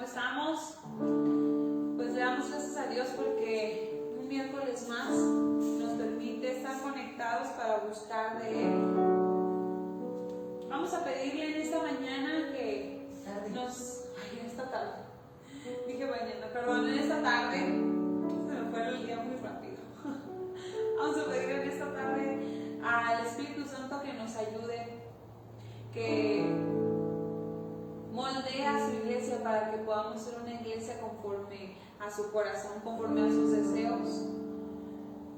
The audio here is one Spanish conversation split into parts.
¿Cómo estamos? Pues le damos gracias a Dios porque un miércoles más nos permite estar conectados para buscar de Él. Vamos a pedirle en esta mañana que nos... en esta tarde. Dije mañana, perdón, en esta tarde. Se me fue el día muy rápido. Vamos a pedirle en esta tarde al Espíritu Santo que nos ayude, que moldea a su iglesia para que podamos ser una iglesia conforme a su corazón, conforme a sus deseos,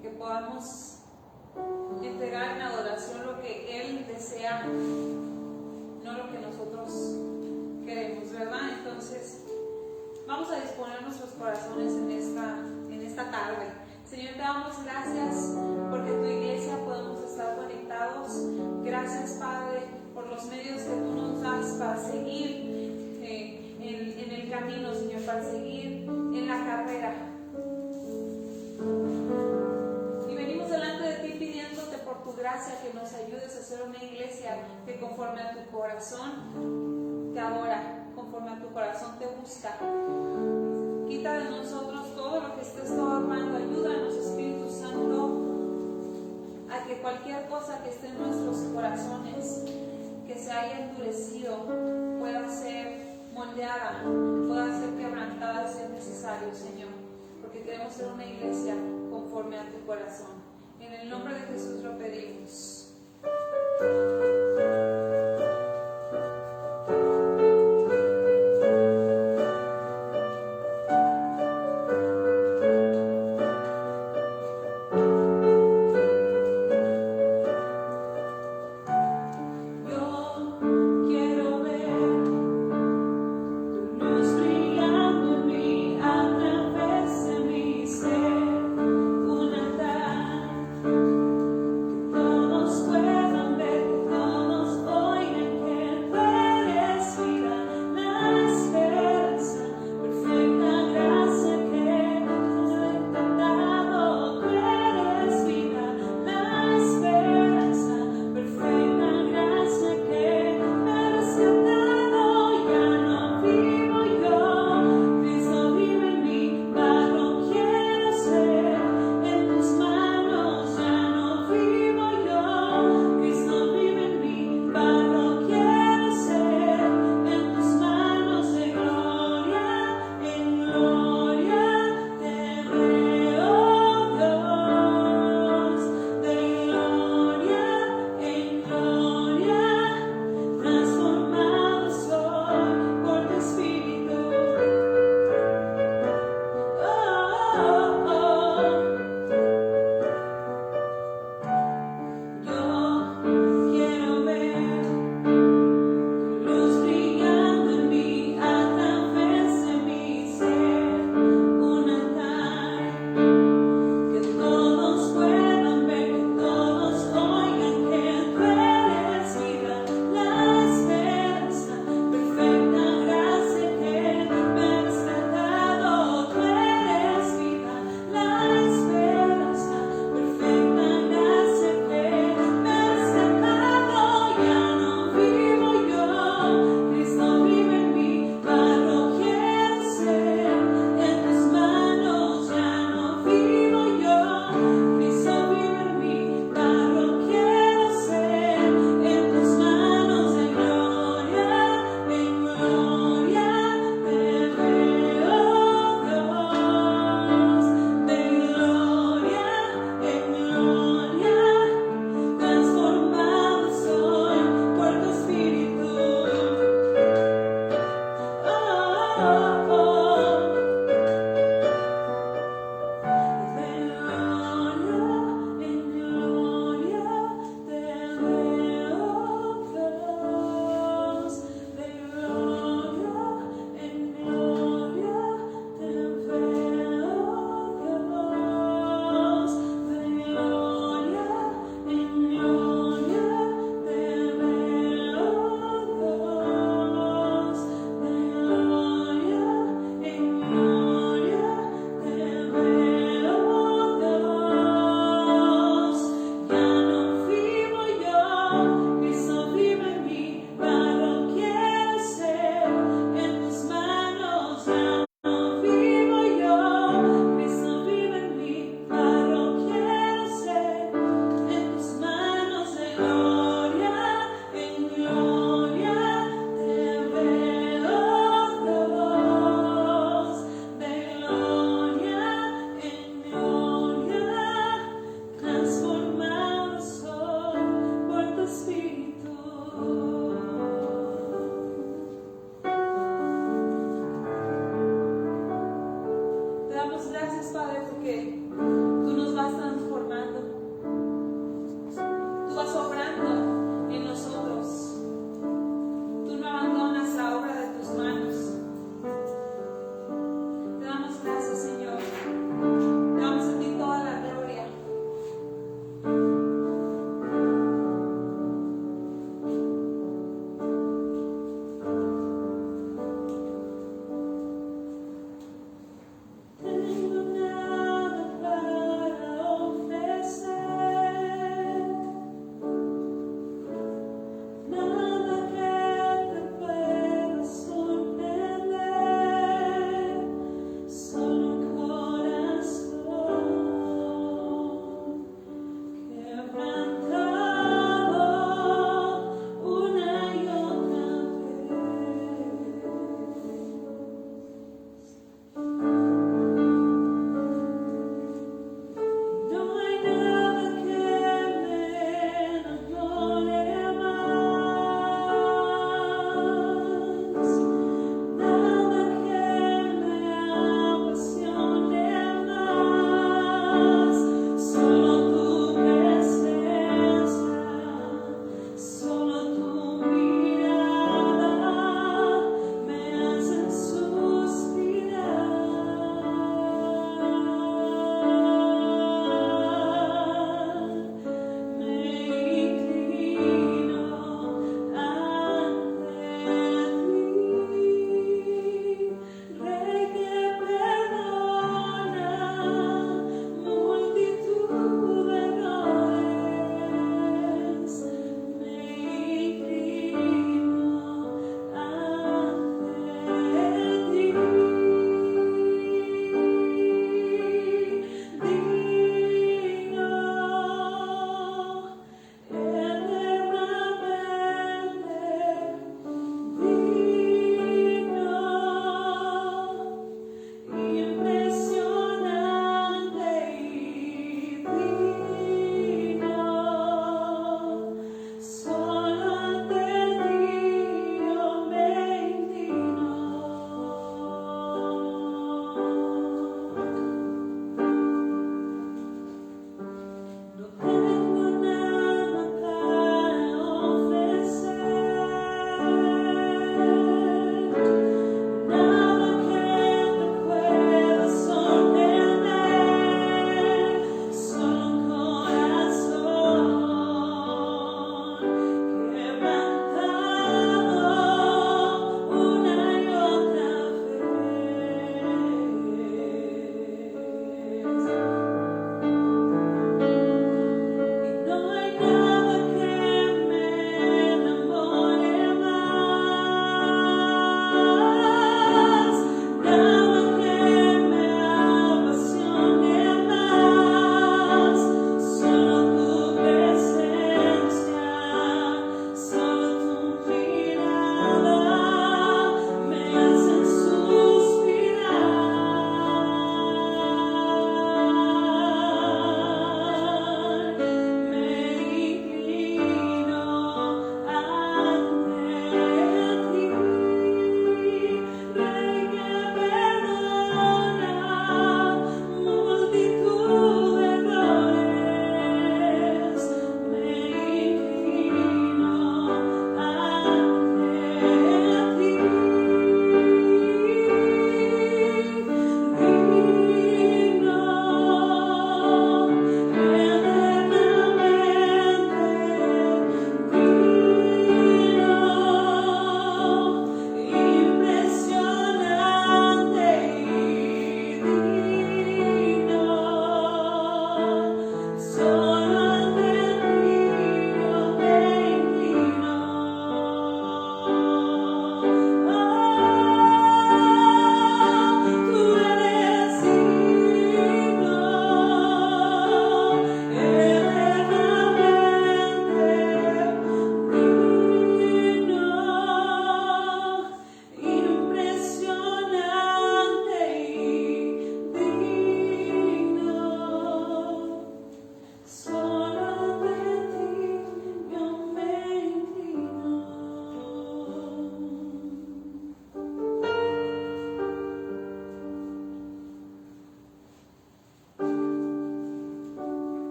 que podamos entregar en adoración lo que Él desea, no lo que nosotros queremos, ¿verdad? Entonces vamos a disponer nuestros corazones en esta tarde. Señor, te damos gracias porque tu iglesia podemos estar conectados. Gracias, Padre, por los medios que tú nos das para seguir en el camino, Señor, para seguir en la carrera. Y venimos delante de ti pidiéndote por tu gracia que nos ayudes a ser una iglesia que conforme a tu corazón te adora, conforme a tu corazón te busca. Quita de nosotros todo lo que esté estorbando. Ayúdanos, Espíritu Santo, a que cualquier cosa que esté en nuestros corazones, que se haya endurecido, pueda ser moldeada, pueda ser quebrantada si es necesario, Señor, porque queremos ser una iglesia conforme a tu corazón. En el nombre de Jesús lo pedimos. Todos puedan ver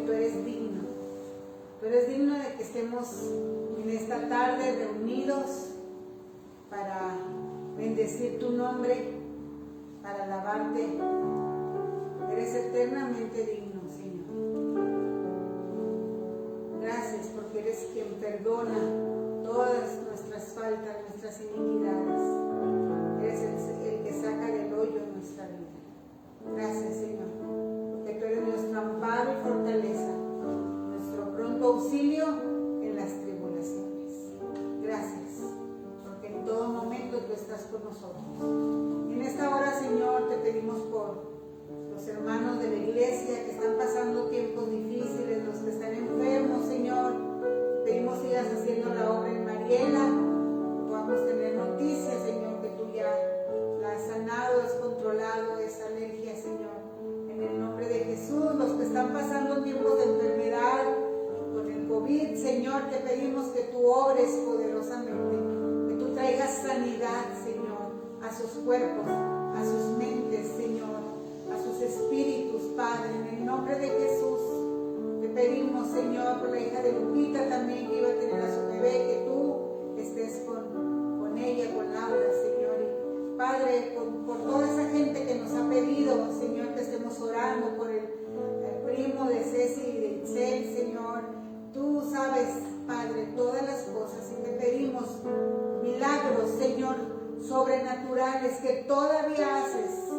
tú eres digno. Tú eres digno de que estemos en esta tarde reunidos para bendecir tu nombre, para alabarte. Eres eternamente digno, Señor. Gracias porque eres quien perdona todas nuestras faltas, nuestras iniquidades. Eres el que saca del hoyo nuestra vida. Gracias, Señor, porque tú eres nuestro amparo y fortaleza, nuestro pronto auxilio en las tribulaciones. Gracias, porque en todo momento tú estás con nosotros. En esta hora, Señor, te pedimos por los hermanos de la iglesia que están pasando tiempos difíciles, los que están enfermos, Señor. Pedimos sigas haciendo la obra en Mariela, que podamos tener noticias, Señor, que tú ya la has sanado, has controlado esa alergia, Señor. En el nombre de Jesús, los que están pasando tiempos de enfermedad con el COVID, Señor, te pedimos que tú obres poderosamente, que tú traigas sanidad, Señor, a sus cuerpos, a sus mentes, Señor, a sus espíritus, Padre, en el nombre de Jesús. Te pedimos, Señor, por la hija de Lupita también, que iba a tener a su bebé, que tú estés con ella, con Laura, Señor. Y Padre, por toda esa gente que nos ha pedido, Señor, que estemos orando por el primo de Ceci y de Itzel, Señor. Tú sabes, Padre, todas las cosas, y te pedimos milagros, Señor, sobrenaturales que todavía haces.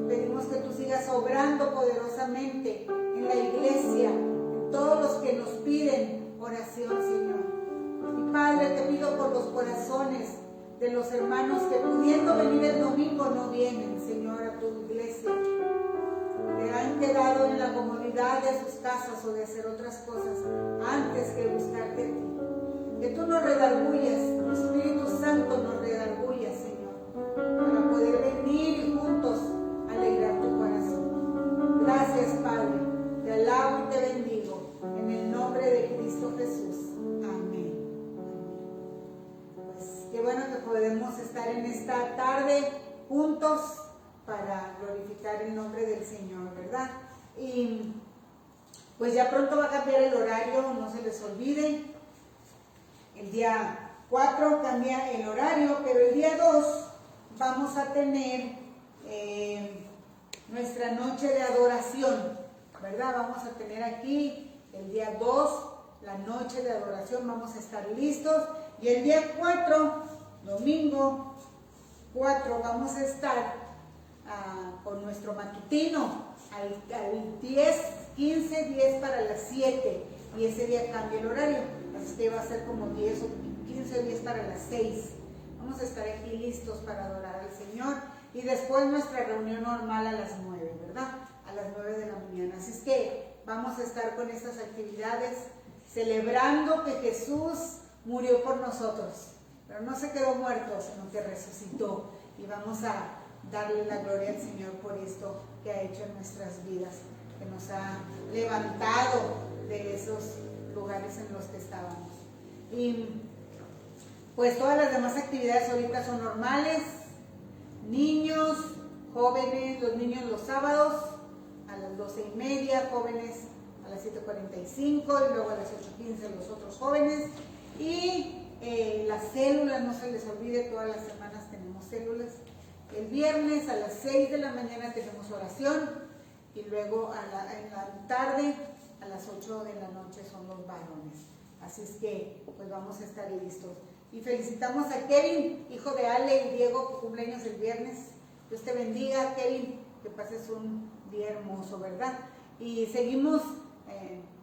Te pedimos que tú sigas obrando poderosamente en la iglesia, en todos los que nos piden oración, Señor. Y Padre, te pido por los corazones de los hermanos que pudiendo venir el domingo no vienen, Señor, a tu iglesia. Que han quedado en la comodidad de sus casas o de hacer otras cosas antes que buscarte a ti. Que tú nos redargullas, tu Espíritu Santo nos redargulla, Señor, para poder venir y juntos alegrar tu corazón. Gracias, Padre. Te alabo y te bendigo en el nombre de Cristo Jesús. Amén. Pues qué bueno que podemos estar en esta tarde juntos para glorificar el nombre del Señor, ¿verdad? Y pues ya pronto va a cambiar el horario, no se les olvide. El día 4 cambia el horario, pero el día 2 vamos a tener nuestra noche de adoración, ¿verdad? Vamos a tener aquí el día 2, la noche de adoración, vamos a estar listos. Y el día 4, domingo 4, vamos a estar con nuestro matutino al 10, 15, 10 para las 7. Y ese día cambia el horario, así que va a ser como 10 o 15 o 10 para las 6. Vamos a estar aquí listos para adorar al Señor. Y después nuestra reunión normal a las 9, ¿verdad? A las 9 de la mañana. Así es que vamos a estar con estas actividades celebrando que Jesús murió por nosotros. Pero no se quedó muerto, sino que resucitó. Y vamos a darle la gloria al Señor por esto que ha hecho en nuestras vidas, que nos ha levantado de esos lugares en los que estábamos. Y pues todas las demás actividades ahorita son normales. Niños, jóvenes, los niños los sábados a las 12:30, jóvenes a las 7:45 y luego a las 8:15 los otros jóvenes. Y las células, no se les olvide, todas las semanas tenemos células. El viernes a las 6 de la mañana tenemos oración y luego en la tarde a las 8 de la noche son los varones. Así es que pues vamos a estar listos. Y felicitamos a Kevin, hijo de Ale y Diego, que cumpleaños el viernes. Dios te bendiga, Kevin, que pases un día hermoso, ¿verdad? Y seguimos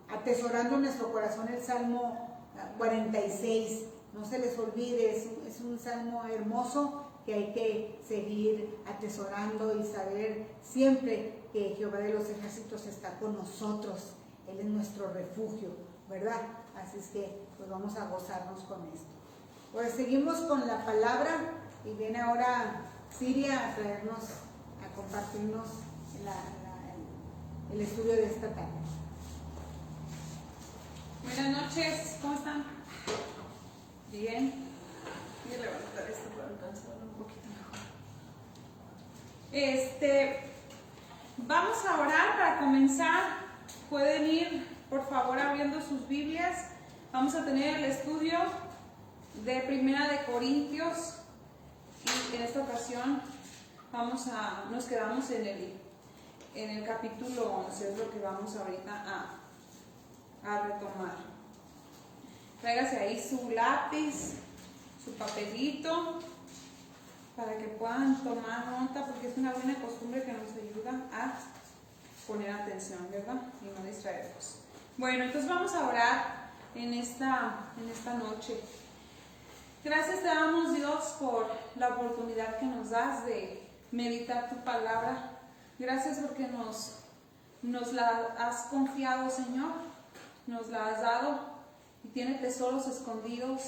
atesorando en nuestro corazón el Salmo 46. No se les olvide, es un salmo hermoso que hay que seguir atesorando y saber siempre que Jehová de los ejércitos está con nosotros. Él es nuestro refugio, ¿verdad? Así es que pues vamos a gozarnos con esto. Pues seguimos con la palabra y viene ahora Siria a traernos, a compartirnos el estudio de esta tarde. Buenas noches, ¿cómo están? Bien. Voy a levantar esto para alcanzarlo un poquito mejor. Vamos a orar para comenzar pueden ir por favor abriendo sus Biblias. Vamos a tener el estudio de Primera de Corintios y en esta ocasión nos quedamos en el capítulo 11, es lo que vamos ahorita a retomar. Tráigase ahí su lápiz, su papelito, para que puedan tomar nota, porque es una buena costumbre que nos ayuda a poner atención, ¿verdad? Y no distraernos. Bueno, entonces vamos a orar en esta noche. Gracias te damos, Dios, por la oportunidad que nos das de meditar tu palabra. Gracias porque nos la has confiado, Señor, nos la has dado y tiene tesoros escondidos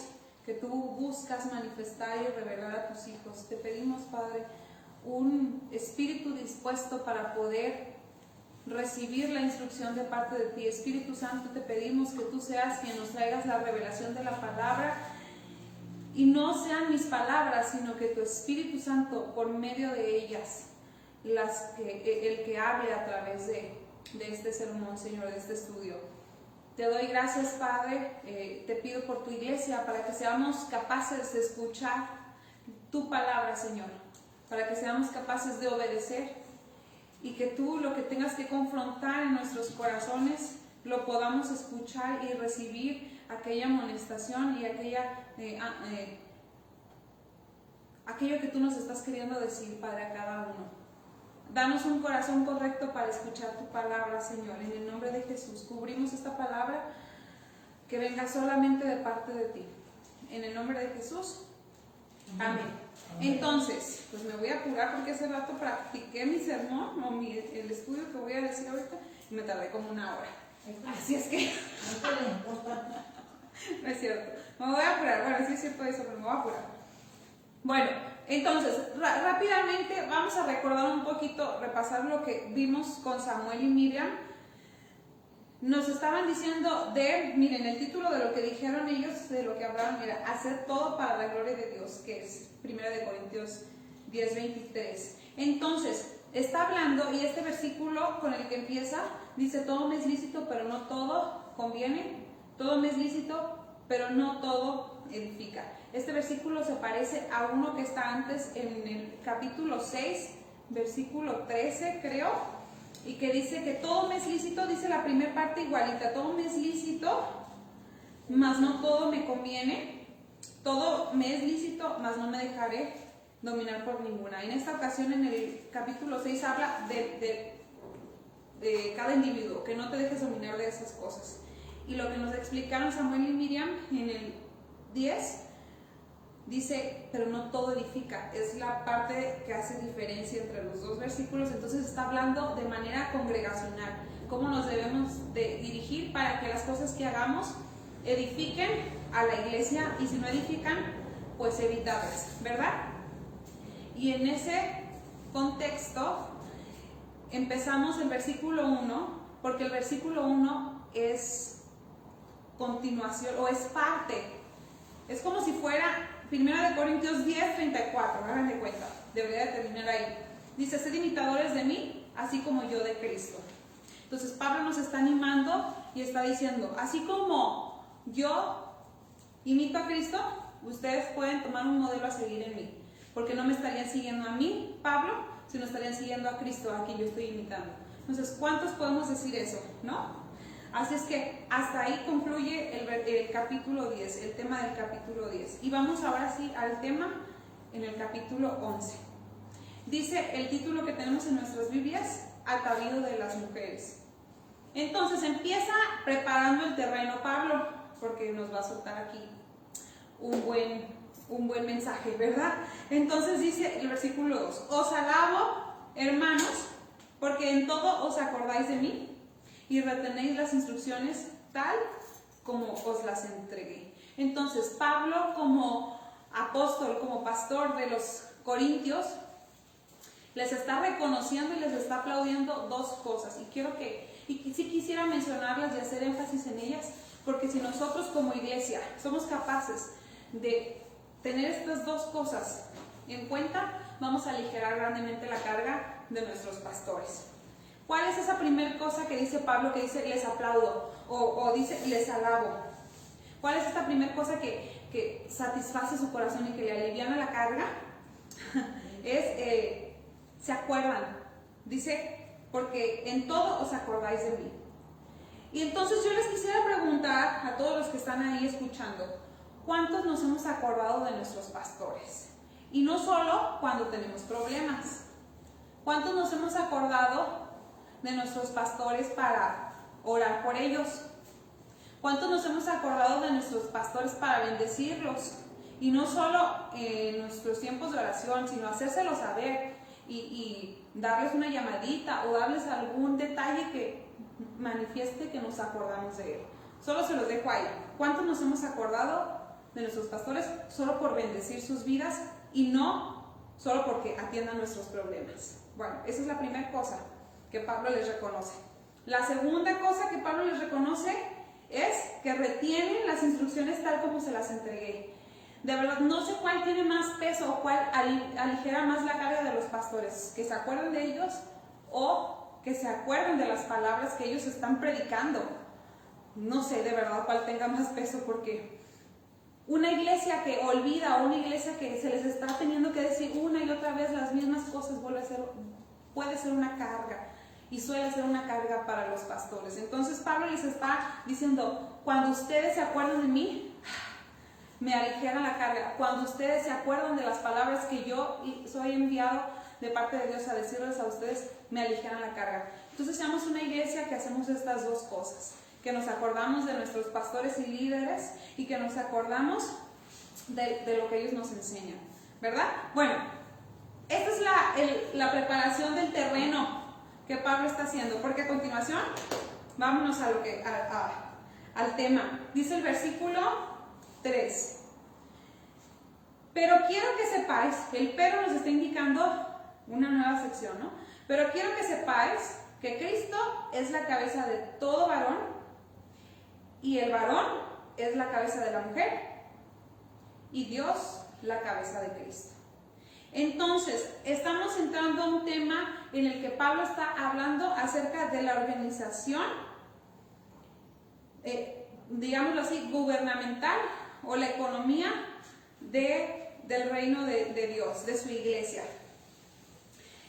que tú buscas manifestar y revelar a tus hijos. Te pedimos, Padre, un espíritu dispuesto para poder recibir la instrucción de parte de ti. Espíritu Santo, te pedimos que tú seas quien nos traigas la revelación de la palabra y no sean mis palabras, sino que tu Espíritu Santo, por medio de ellas, el que hable a través de este sermón, Señor, de este estudio. Te doy gracias, Padre, te pido por tu iglesia para que seamos capaces de escuchar tu palabra, Señor, para que seamos capaces de obedecer y que tú lo que tengas que confrontar en nuestros corazones lo podamos escuchar y recibir aquella amonestación y aquello que tú nos estás queriendo decir, Padre, a cada uno. Danos un corazón correcto para escuchar tu palabra, Señor. En el nombre de Jesús, cubrimos esta palabra que venga solamente de parte de ti. En el nombre de Jesús. Amén. Entonces, pues me voy a apurar porque hace rato practiqué mi sermón, o el estudio que voy a decir ahorita, y me tardé como una hora. Así es que... No es cierto. Me voy a apurar. Bueno, sí es cierto eso, pero me voy a apurar. Bueno, entonces, rápidamente vamos a recordar un poquito, repasar lo que vimos con Samuel y Miriam. Nos estaban diciendo miren, el título de lo que dijeron ellos, de lo que hablaron, era hacer todo para la gloria de Dios, que es 1 Corintios 10:23. Entonces, está hablando, y este versículo con el que empieza, dice, todo me es lícito, pero no todo conviene, todo me es lícito, pero no todo edifica. Este versículo se parece a uno que está antes en el capítulo 6, versículo 13, creo, y que dice que todo me es lícito, dice la primera parte igualita, todo me es lícito, mas no todo me conviene, todo me es lícito, mas no me dejaré dominar por ninguna. En esta ocasión, en el capítulo 6, habla de cada individuo, que no te dejes dominar de esas cosas. Y lo que nos explicaron Samuel y Miriam en el 10, dice, pero no todo edifica, es la parte que hace diferencia entre los dos versículos. Entonces está hablando de manera congregacional, cómo nos debemos de dirigir para que las cosas que hagamos edifiquen a la iglesia, y si no edifican, pues evitarlas, ¿verdad? Y en ese contexto empezamos el versículo 1, porque el versículo 1 es continuación, o es parte, es como si fuera 1 Corintios 10:34, hagan de cuenta, debería de terminar ahí. Dice, sed imitadores de mí, así como yo de Cristo. Entonces Pablo nos está animando y está diciendo, así como yo imito a Cristo, ustedes pueden tomar un modelo a seguir en mí, porque no me estarían siguiendo a mí, Pablo, sino estarían siguiendo a Cristo, a quien yo estoy imitando. Entonces, ¿cuántos podemos decir eso? ¿No? Así es que hasta ahí concluye el capítulo 10, el tema del capítulo 10. Y vamos ahora sí al tema en el capítulo 11. Dice el título que tenemos en nuestras Biblias, atavío de las mujeres. Entonces empieza preparando el terreno Pablo, porque nos va a soltar aquí un buen mensaje, ¿verdad? Entonces dice el versículo 2, os alabo, hermanos, porque en todo os acordáis de mí, y retenéis las instrucciones tal como os las entregué. Entonces, Pablo, como apóstol, como pastor de los corintios, les está reconociendo y les está aplaudiendo dos cosas. Y sí quisiera mencionarlas y hacer énfasis en ellas, porque si nosotros como iglesia somos capaces de tener estas dos cosas en cuenta, vamos a aligerar grandemente la carga de nuestros pastores. ¿Cuál es esa primera cosa que dice Pablo, que dice les aplaudo o dice les alabo? ¿Cuál es esta primera cosa que satisface su corazón y que le aliviana la carga? Se acuerdan. Dice, porque en todo os acordáis de mí. Y entonces yo les quisiera preguntar a todos los que están ahí escuchando, ¿cuántos nos hemos acordado de nuestros pastores? Y no solo cuando tenemos problemas. ¿Cuántos nos hemos acordado de nuestros pastores para orar por ellos? ¿Cuántos nos hemos acordado de nuestros pastores para bendecirlos? Y no solo en nuestros tiempos de oración, sino hacérselo saber y darles una llamadita o darles algún detalle que manifieste que nos acordamos de él. Solo se los dejo ahí. ¿Cuántos nos hemos acordado de nuestros pastores solo por bendecir sus vidas y no solo porque atiendan nuestros problemas? Bueno, esa es la primera cosa que Pablo les reconoce. La segunda cosa que Pablo les reconoce es que retienen las instrucciones tal como se las entregué. De verdad, no sé cuál tiene más peso o cuál aligera más la carga de los pastores, que se acuerden de ellos o que se acuerden de las palabras que ellos están predicando. No sé de verdad cuál tenga más peso, porque una iglesia que olvida o una iglesia que se les está teniendo que decir una y otra vez las mismas cosas puede ser una carga. Y suele ser una carga para los pastores. Entonces Pablo les está diciendo, cuando ustedes se acuerdan de mí, me aligeran la carga. Cuando ustedes se acuerdan de las palabras que yo soy enviado de parte de Dios a decirles a ustedes, me aligeran la carga. Entonces seamos una iglesia que hacemos estas dos cosas, que nos acordamos de nuestros pastores y líderes y que nos acordamos de lo que ellos nos enseñan, ¿verdad? Bueno, esta es la preparación del terreno que Pablo está haciendo, porque a continuación vámonos al tema. Dice el versículo 3: pero quiero que sepáis, el pero nos está indicando una nueva sección, ¿no? Pero quiero que sepáis que Cristo es la cabeza de todo varón y el varón es la cabeza de la mujer y Dios la cabeza de Cristo. Entonces, estamos entrando a un tema en el que Pablo está hablando acerca de la organización, digámoslo así, gubernamental o la economía del reino de Dios, de su iglesia.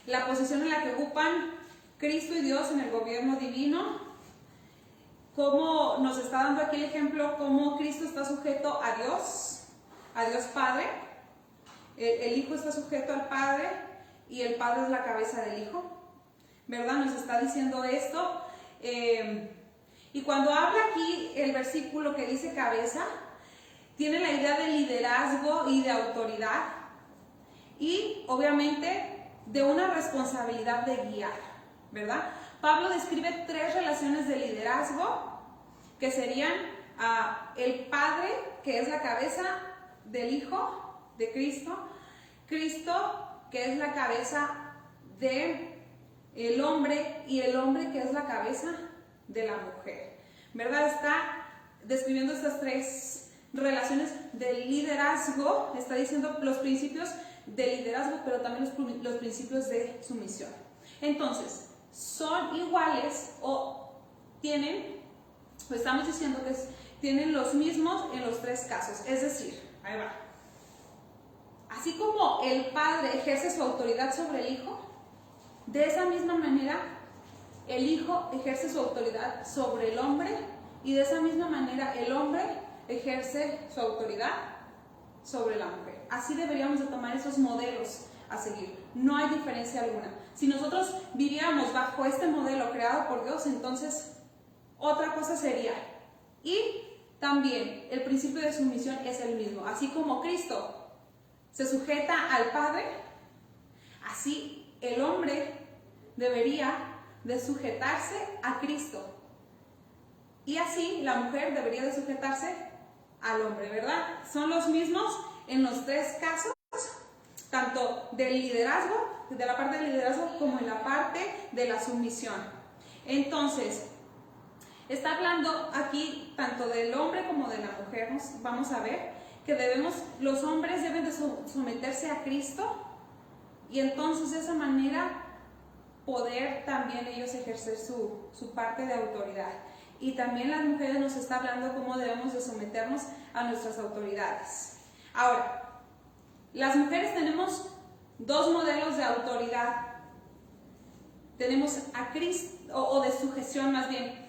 La posición en la que ocupan Cristo y Dios en el gobierno divino, cómo nos está dando aquí el ejemplo, cómo Cristo está sujeto a Dios Padre. El Hijo está sujeto al Padre y el Padre es la cabeza del Hijo, ¿verdad? Nos está diciendo esto. Y cuando habla aquí el versículo que dice cabeza, tiene la idea de liderazgo y de autoridad y obviamente de una responsabilidad de guiar, ¿verdad? Pablo describe 3 relaciones de liderazgo que serían el Padre, que es la cabeza del Hijo, de Cristo, que es la cabeza del hombre y el hombre que es la cabeza de la mujer, ¿verdad? Está describiendo estas 3 relaciones de liderazgo, está diciendo los principios de liderazgo, pero también los principios de sumisión. Entonces, son iguales o estamos diciendo que tienen los mismos en los 3 casos, es decir, ahí va. Así como el Padre ejerce su autoridad sobre el Hijo, de esa misma manera el Hijo ejerce su autoridad sobre el hombre y de esa misma manera el hombre ejerce su autoridad sobre la mujer. Así deberíamos de tomar esos modelos a seguir. No hay diferencia alguna. Si nosotros viviéramos bajo este modelo creado por Dios, entonces otra cosa sería. Y también el principio de sumisión es el mismo. Así como Cristo se sujeta al Padre, así el hombre debería de sujetarse a Cristo. Y así la mujer debería de sujetarse al hombre, ¿verdad? Son los mismos en los 3 casos, tanto del liderazgo, de la parte del liderazgo, como en la parte de la sumisión. Entonces, está hablando aquí tanto del hombre como de la mujer. Vamos a ver que los hombres deben de someterse a Cristo y entonces de esa manera poder también ellos ejercer su parte de autoridad. Y también las mujeres nos está hablando cómo debemos de someternos a nuestras autoridades. Ahora, las mujeres tenemos dos modelos de autoridad. Tenemos a Cristo, o de sujeción más bien.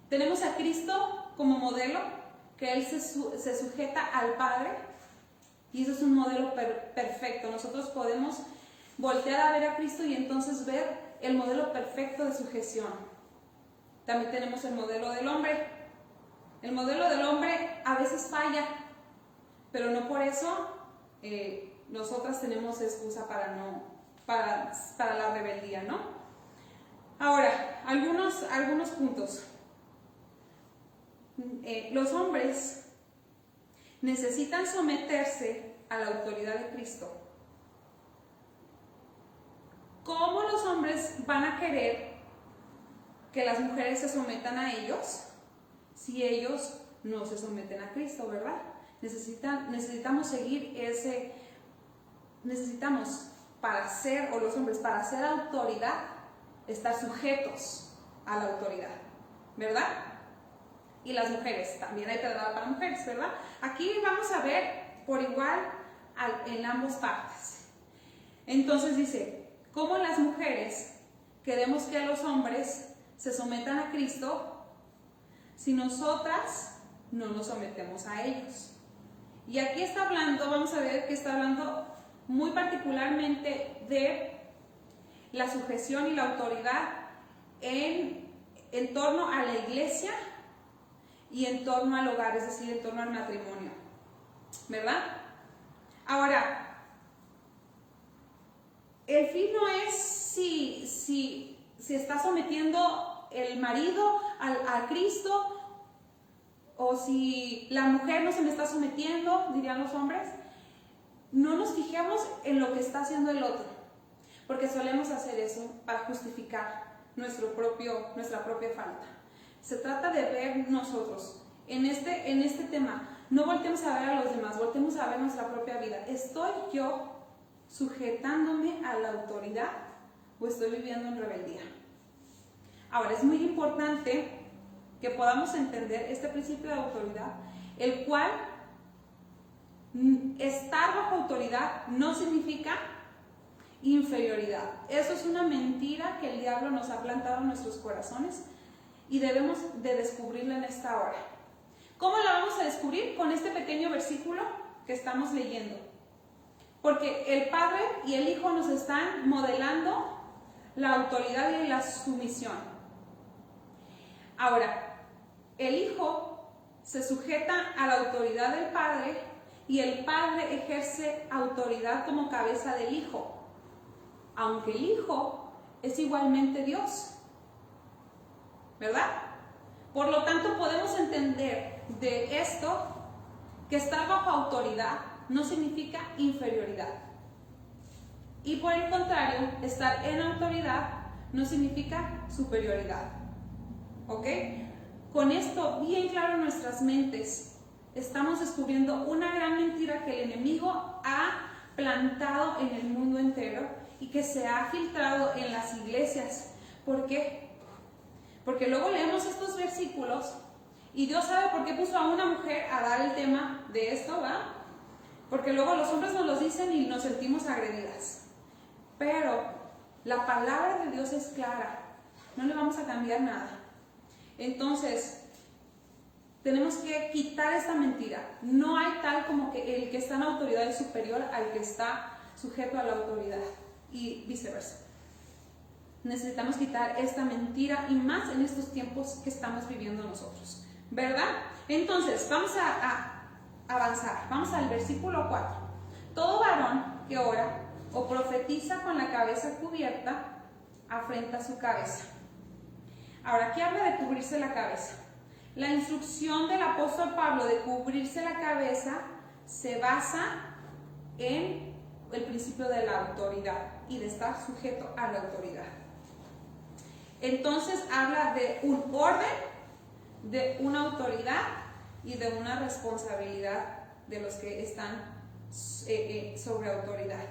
Tenemos a Cristo como modelo, que Él se sujeta al Padre, y eso es un modelo perfecto. Nosotros podemos voltear a ver a Cristo y entonces ver el modelo perfecto de sujeción. También tenemos el modelo del hombre. El modelo del hombre a veces falla, pero no por eso nosotras tenemos excusa para la rebeldía, ¿no? Ahora, algunos puntos. Los hombres necesitan someterse a la autoridad de Cristo. ¿Cómo los hombres van a querer que las mujeres se sometan a ellos si ellos no se someten a Cristo, verdad? Necesitamos seguir necesitamos para ser, o los hombres, para ser autoridad, estar sujetos a la autoridad, ¿verdad? Y las mujeres, también hay pedrada para mujeres, ¿verdad? Aquí vamos a ver por igual en ambas partes. Entonces dice, ¿cómo las mujeres queremos que los hombres se sometan a Cristo si nosotras no nos sometemos a ellos? Y aquí está hablando, vamos a ver que está hablando muy particularmente de la sujeción y la autoridad en torno a la iglesia y en torno al hogar, es decir, en torno al matrimonio, ¿verdad? Ahora, el fin no es si está sometiendo el marido a Cristo, o si la mujer no se me está sometiendo, dirían los hombres. No nos fijemos en lo que está haciendo el otro, porque solemos hacer eso para justificar nuestra propia falta. Se trata de ver nosotros en este tema. No voltemos a ver a los demás, voltemos a ver nuestra propia vida. ¿Estoy yo sujetándome a la autoridad o estoy viviendo en rebeldía? Ahora, es muy importante que podamos entender este principio de autoridad, el cual estar bajo autoridad no significa inferioridad. Eso es una mentira que el diablo nos ha plantado en nuestros corazones y debemos de descubrirla en esta hora. ¿Cómo la vamos a descubrir? Con este pequeño versículo que estamos leyendo. Porque el Padre y el Hijo nos están modelando la autoridad y la sumisión. Ahora, el Hijo se sujeta a la autoridad del Padre y el Padre ejerce autoridad como cabeza del Hijo, aunque el Hijo es igualmente Dios, ¿verdad? Por lo tanto, podemos entender de esto que estar bajo autoridad no significa inferioridad. Y por el contrario, estar en autoridad no significa superioridad. ¿Ok? Con esto bien claro en nuestras mentes, estamos descubriendo una gran mentira que el enemigo ha plantado en el mundo entero y que se ha filtrado en las iglesias. ¿Por qué? Porque luego leemos estos versículos y Dios sabe por qué puso a una mujer a dar el tema de esto, ¿va? Porque luego los hombres nos lo dicen y nos sentimos agredidas. Pero la palabra de Dios es clara, no le vamos a cambiar nada. Entonces, tenemos que quitar esta mentira. No hay tal como que el que está en autoridad es superior al que está sujeto a la autoridad y viceversa. Necesitamos quitar esta mentira y más en estos tiempos que estamos viviendo nosotros, ¿verdad? Entonces, vamos a avanzar. Vamos al versículo 4. Todo varón que ora o profetiza con la cabeza cubierta afrenta su cabeza. Ahora, aquí habla de cubrirse la cabeza. La instrucción del apóstol Pablo de cubrirse la cabeza se basa en el principio de la autoridad y de estar sujeto a la autoridad. Entonces habla de un orden, de una autoridad y de una responsabilidad de los que están sobre autoridad.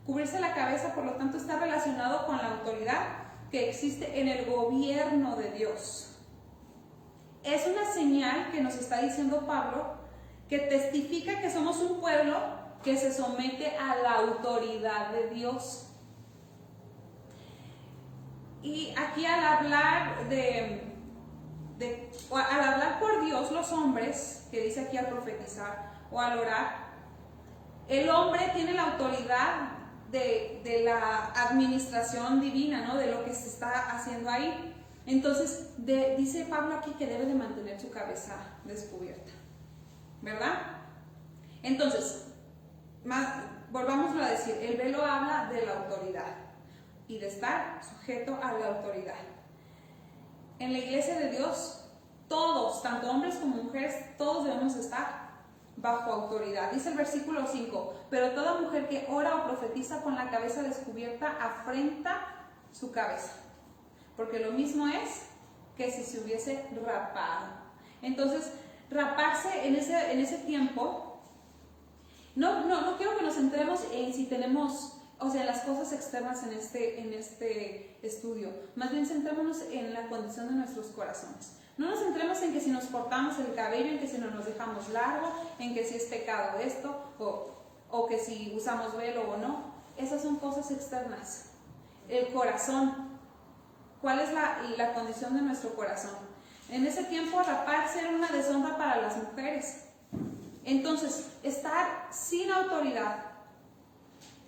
Cubrirse la cabeza, por lo tanto, está relacionado con la autoridad que existe en el gobierno de Dios. Es una señal que nos está diciendo Pablo, que testifica que somos un pueblo que se somete a la autoridad de Dios. Y aquí al hablar al hablar por Dios, los hombres, que dice aquí al profetizar o al orar, el hombre tiene la autoridad de la administración divina, ¿no? De lo que se está haciendo ahí. Entonces, dice Pablo aquí que debe de mantener su cabeza descubierta, ¿verdad? Entonces, volvámoslo a decir, el velo habla de la autoridad y de estar sujeto a la autoridad. En la iglesia de Dios, todos, tanto hombres como mujeres, todos debemos estar bajo autoridad. Dice el versículo 5, pero toda mujer que ora o profetiza con la cabeza descubierta afrenta su cabeza, porque lo mismo es que si se hubiese rapado. Entonces, raparse en ese tiempo, no quiero que nos centremos en si tenemos, o sea, las cosas externas en este estudio. Más bien centrémonos en la condición de nuestros corazones. No nos centremos en que si nos cortamos el cabello, en que si no nos dejamos largo, en que si es pecado esto, o que si usamos velo o no. Esas son cosas externas. El corazón. ¿Cuál es la condición de nuestro corazón? En ese tiempo, raparse era una deshonra para las mujeres. Entonces, estar sin autoridad,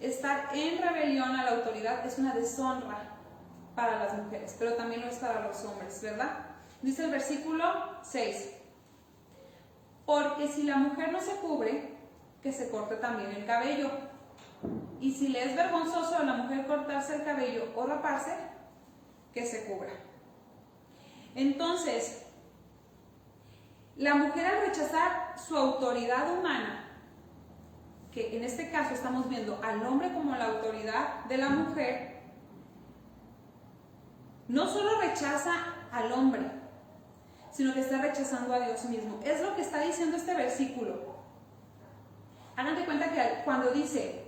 estar en rebelión a la autoridad es una deshonra para las mujeres, pero también lo es para los hombres, ¿verdad? Dice el versículo 6, porque si la mujer no se cubre, que se corte también el cabello. Y si le es vergonzoso a la mujer cortarse el cabello o raparse, que se cubra. Entonces, la mujer al rechazar su autoridad humana, que en este caso estamos viendo al hombre como la autoridad de la mujer, no solo rechaza al hombre, sino que está rechazando a Dios mismo. Es lo que está diciendo este versículo. Hagan de cuenta que cuando dice,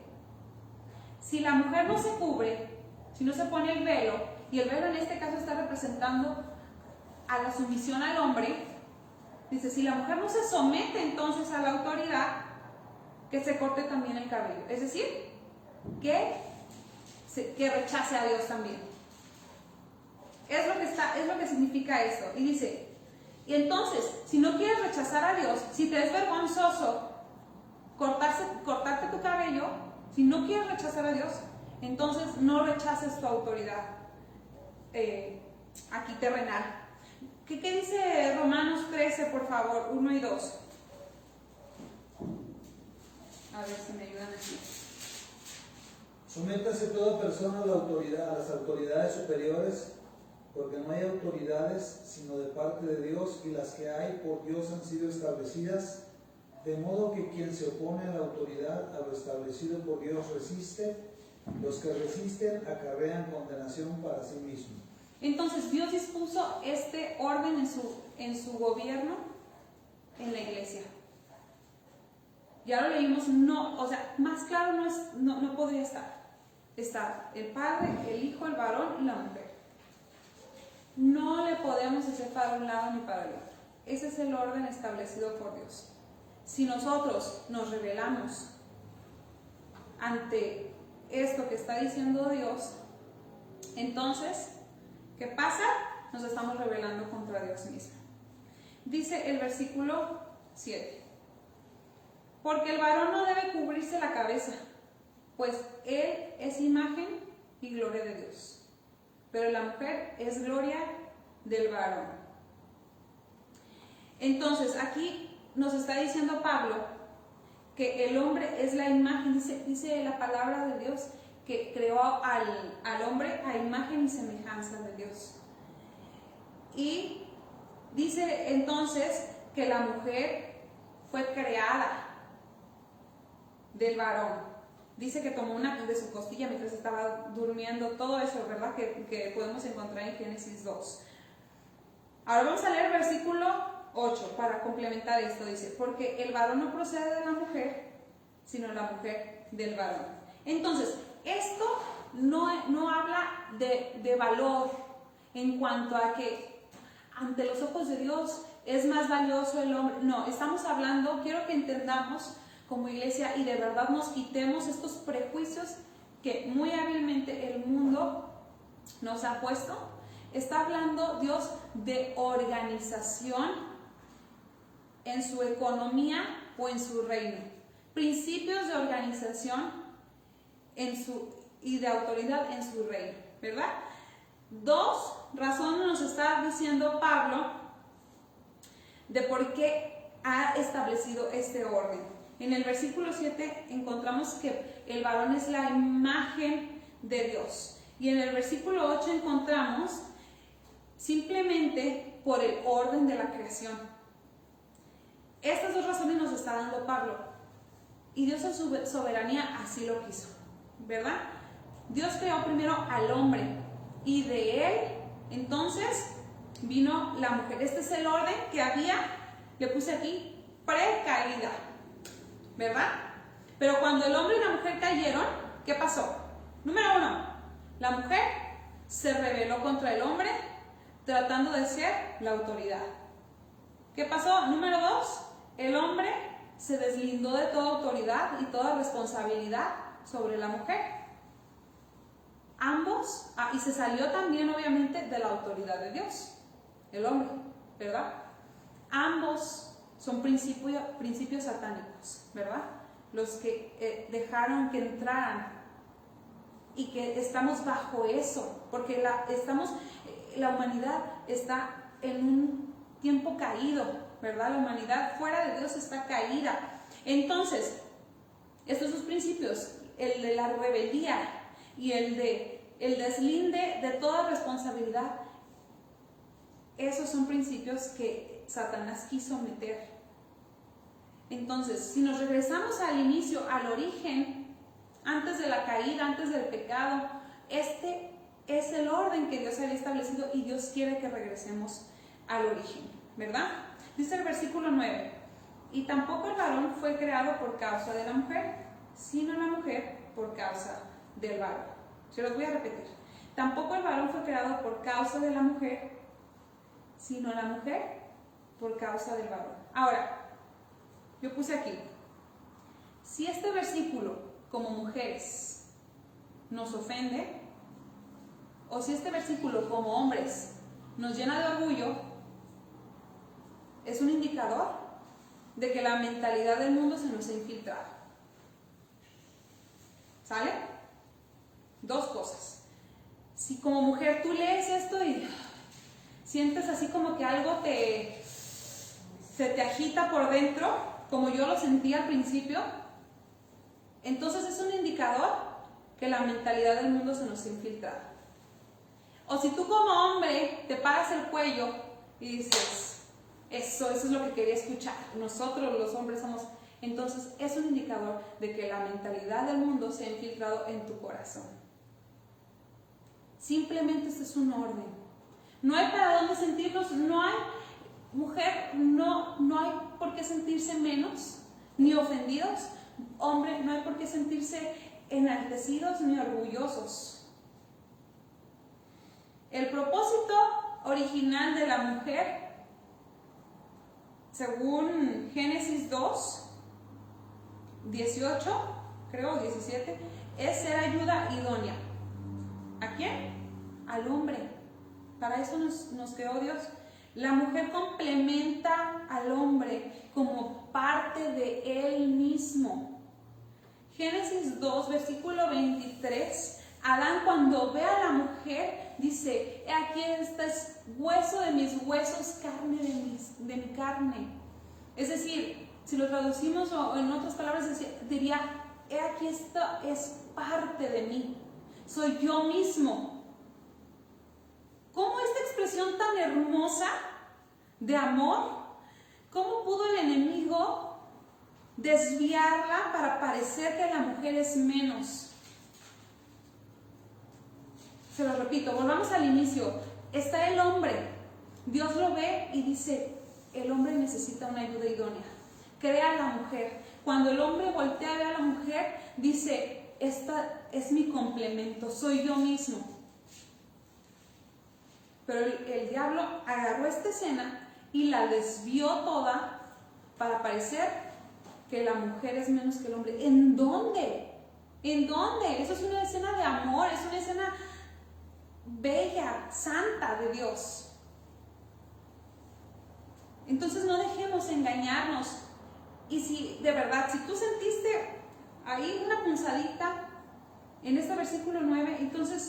si la mujer no se cubre, si no se pone el velo, y el velo en este caso está representando a la sumisión al hombre, dice, si la mujer no se somete entonces a la autoridad, que se corte también el cabello. Es decir, que rechace a Dios también. Es lo que significa esto. Y dice, y entonces, si no quieres rechazar a Dios, si te es vergonzoso cortarte tu cabello, si no quieres rechazar a Dios, entonces no rechaces tu autoridad aquí terrenal. ¿Qué dice Romanos 13, por favor, 1 y 2? A ver si me ayudan aquí. Sométase toda persona a las autoridades superiores, porque no hay autoridades sino de parte de Dios, y las que hay por Dios han sido establecidas, de modo que quien se opone a la autoridad, a lo establecido por Dios, resiste. Los que resisten acarrean condenación para sí mismos. Entonces Dios dispuso este orden en su gobierno en la iglesia. Ya lo leímos, más claro no podría estar. Está el Padre, el Hijo, el varón y la mujer. No le podemos hacer para un lado ni para el otro. Ese es el orden establecido por Dios. Si nosotros nos rebelamos ante esto que está diciendo Dios, entonces, ¿qué pasa? Nos estamos rebelando contra Dios mismo. Dice el versículo 7. Porque el varón no debe cubrirse la cabeza, pues él es imagen y gloria de Dios. Pero la mujer es gloria del varón. Entonces, aquí nos está diciendo Pablo que el hombre es la imagen, dice la palabra de Dios, que creó al hombre a imagen y semejanza de Dios. Y dice entonces que la mujer fue creada del varón. Dice que tomó una de su costilla mientras estaba durmiendo, todo eso, ¿verdad? Que podemos encontrar en Génesis 2. Ahora vamos a leer el versículo 8 para complementar esto. Dice, porque el varón no procede de la mujer, sino la mujer del varón. Entonces, esto no habla de valor en cuanto a que ante los ojos de Dios es más valioso el hombre. No, estamos hablando, quiero que entendamos como iglesia y de verdad nos quitemos estos prejuicios que muy hábilmente el mundo nos ha puesto. Está hablando Dios de organización en su economía o en su reino. Principios de organización y de autoridad en su reino, ¿verdad? 2 razones nos está diciendo Pablo de por qué ha establecido este orden. En el versículo 7 encontramos que el varón es la imagen de Dios. Y en el versículo 8 encontramos simplemente por el orden de la creación. Estas 2 razones nos está dando Pablo. Y Dios en su soberanía así lo quiso, ¿verdad? Dios creó primero al hombre y de él entonces vino la mujer. Este es el orden que había, le puse aquí, precaída, ¿verdad? Pero cuando el hombre y la mujer cayeron, ¿qué pasó? Número 1, la mujer se rebeló contra el hombre tratando de ser la autoridad. ¿Qué pasó? Número 2, el hombre se deslindó de toda autoridad y toda responsabilidad sobre la mujer. Ambos, y se salió también obviamente de la autoridad de Dios, el hombre, ¿verdad? Ambos son principios satánicos, ¿verdad? Los que dejaron que entraran y que estamos bajo eso, porque la humanidad está en un tiempo caído, ¿verdad? La humanidad fuera de Dios está caída. Entonces, estos 2 principios, el de la rebeldía y el deslinde de toda responsabilidad, esos son principios que Satanás quiso meter. Entonces, si nos regresamos al inicio, al origen, antes de la caída, antes del pecado, este es el orden que Dios había establecido y Dios quiere que regresemos al origen, ¿verdad? Dice el versículo 9, y tampoco el varón fue creado por causa de la mujer, sino la mujer por causa del varón. Se los voy a repetir. Tampoco el varón fue creado por causa de la mujer, sino la mujer por causa del varón. Ahora, yo puse aquí, si este versículo como mujeres nos ofende, o si este versículo como hombres nos llena de orgullo, es un indicador de que la mentalidad del mundo se nos ha infiltrado. ¿Sale? 2 cosas. Si como mujer tú lees esto y sientes así como que algo se te agita por dentro, como yo lo sentí al principio, entonces es un indicador que la mentalidad del mundo se nos ha infiltrado. O si tú como hombre te paras el cuello y dices, eso es lo que quería escuchar, nosotros los hombres somos, entonces es un indicador de que la mentalidad del mundo se ha infiltrado en tu corazón. Simplemente este es un orden. No hay para dónde sentirnos, no hay, mujer, no hay por qué sentirse menos, ni ofendidos. Hombre, no hay por qué sentirse enaltecidos ni orgullosos. El propósito original de la mujer, según Génesis 2, 18, creo 17, es ser ayuda idónea. ¿A quién? Al hombre. Para eso nos creó Dios. La mujer complementa al hombre como parte de él mismo. Génesis 2, versículo 23, Adán cuando ve a la mujer dice, aquí este es hueso de mis huesos, carne de mi carne. Es decir, si lo traducimos o en otras palabras diría, aquí esto es parte de mí, soy yo mismo. ¿Cómo esta expresión tan hermosa de amor, cómo pudo el enemigo desviarla para parecer que la mujer es menos? Se lo repito, volvamos al inicio. Está el hombre. Dios lo ve y dice, el hombre necesita una ayuda idónea. Crea a la mujer. Cuando el hombre voltea a ver a la mujer, dice, esta es mi complemento, soy yo mismo. Pero el diablo agarró esta escena y la desvió toda para parecer que la mujer es menos que el hombre. ¿En dónde? ¿En dónde? Eso es una escena de amor, es una escena bella, santa de Dios. Entonces no dejemos engañarnos. Y si de verdad, si tú sentiste ahí una punzadita en este versículo 9, entonces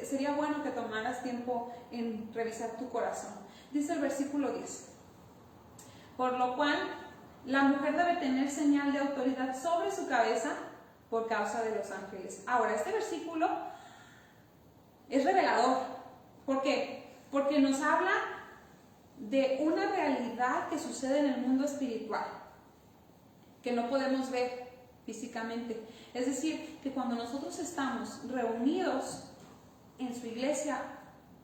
sería bueno que tomaras tiempo en revisar tu corazón. Dice el versículo 10: por lo cual la mujer debe tener señal de autoridad sobre su cabeza por causa de los ángeles. Ahora, este versículo es revelador. ¿Por qué? Porque nos habla de una realidad que sucede en el mundo espiritual, que no podemos ver físicamente. Es decir, que cuando nosotros estamos reunidos en su iglesia,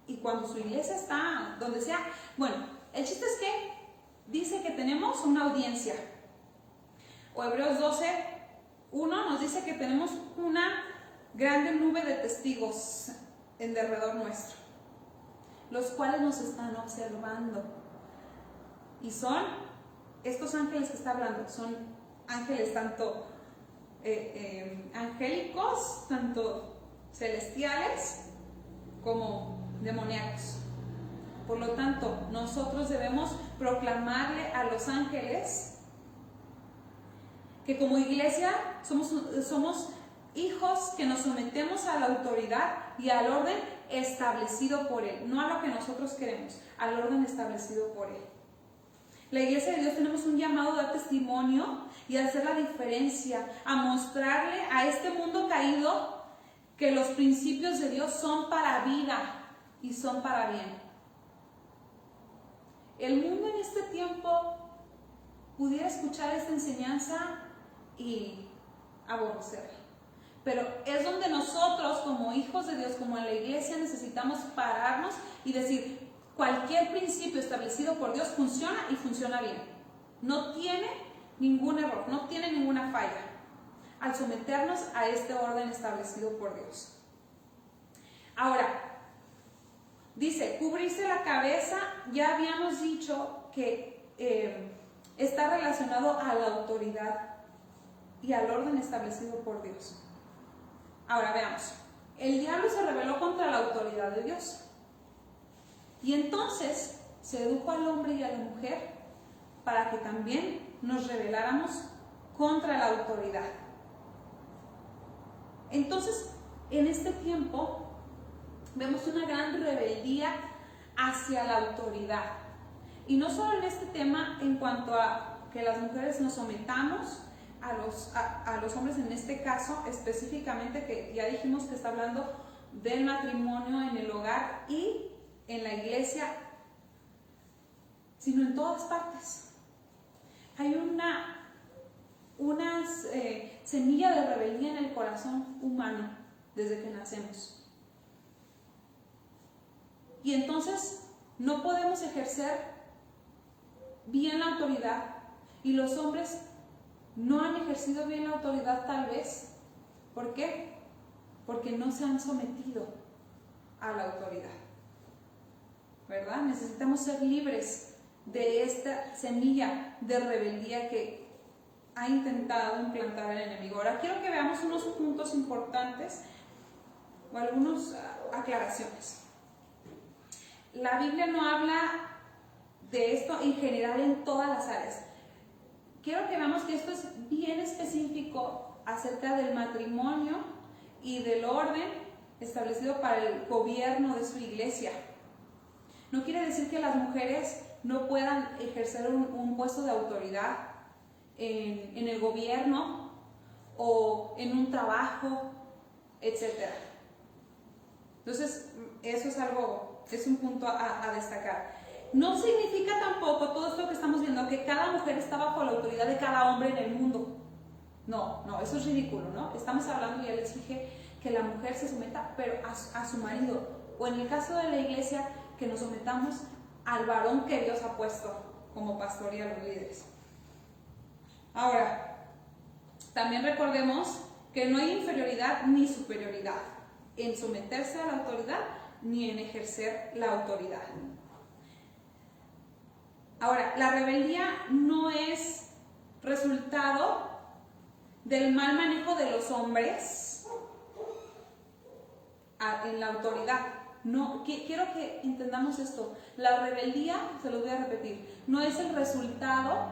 y cuando su iglesia está donde sea, bueno, el chiste es que dice que tenemos una audiencia. O Hebreos 12:1 nos dice que tenemos una grande nube de testigos en derredor nuestro, los cuales nos están observando. Y son estos ángeles que está hablando, son ángeles tanto angélicos, tanto celestiales como demoníacos. Por lo tanto, nosotros debemos proclamarle a los ángeles que como iglesia somos hijos que nos sometemos a la autoridad y al orden establecido por Él, no a lo que nosotros queremos, al orden establecido por Él. La iglesia de Dios tenemos un llamado a dar testimonio y a hacer la diferencia, a mostrarle a este mundo caído que los principios de Dios son para vida y son para bien. El mundo en este tiempo pudiera escuchar esta enseñanza y aborrecerla, pero es donde nosotros como hijos de Dios, como en la iglesia, necesitamos pararnos y decir: cualquier principio establecido por Dios funciona y funciona bien, no tiene ningún error, no tiene ninguna falla, al someternos a este orden establecido por Dios. Ahora, dice, cubrirse la cabeza, ya habíamos dicho que está relacionado a la autoridad y al orden establecido por Dios. Ahora veamos, el diablo se rebeló contra la autoridad de Dios y entonces sedujo al hombre y a la mujer para que también nos rebeláramos contra la autoridad. Entonces, en este tiempo vemos una gran rebeldía hacia la autoridad. Y no solo en este tema en cuanto a que las mujeres nos sometamos a los hombres, en este caso específicamente, que ya dijimos que está hablando del matrimonio en el hogar y en la iglesia, sino en todas partes. Hay una semilla de rebeldía en el corazón humano desde que nacemos. Y entonces no podemos ejercer bien la autoridad, y los hombres no han ejercido bien la autoridad tal vez. ¿Por qué? Porque no se han sometido a la autoridad, ¿verdad? Necesitamos ser libres de esta semilla de rebeldía que ha intentado implantar el enemigo. Ahora quiero que veamos unos puntos importantes o algunas aclaraciones. La Biblia no habla de esto en general en todas las áreas. Quiero que veamos que esto es bien específico acerca del matrimonio y del orden establecido para el gobierno de su iglesia. No quiere decir que las mujeres no puedan ejercer un puesto de autoridad en el gobierno o en un trabajo, etc. Entonces, eso es un punto a destacar. No significa tampoco todo esto que estamos viendo que cada mujer está bajo la autoridad de cada hombre en el mundo. No, eso es ridículo, ¿no? Estamos hablando, ya les dije, que la mujer se someta pero a su marido, o en el caso de la iglesia, que nos sometamos al varón que Dios ha puesto como pastor y a los líderes. Ahora, también recordemos que no hay inferioridad ni superioridad en someterse a la autoridad ni en ejercer la autoridad. Ahora, la rebeldía no es resultado del mal manejo de los hombres en la autoridad. No, quiero que entendamos esto. La rebeldía, se los voy a repetir, no es el resultado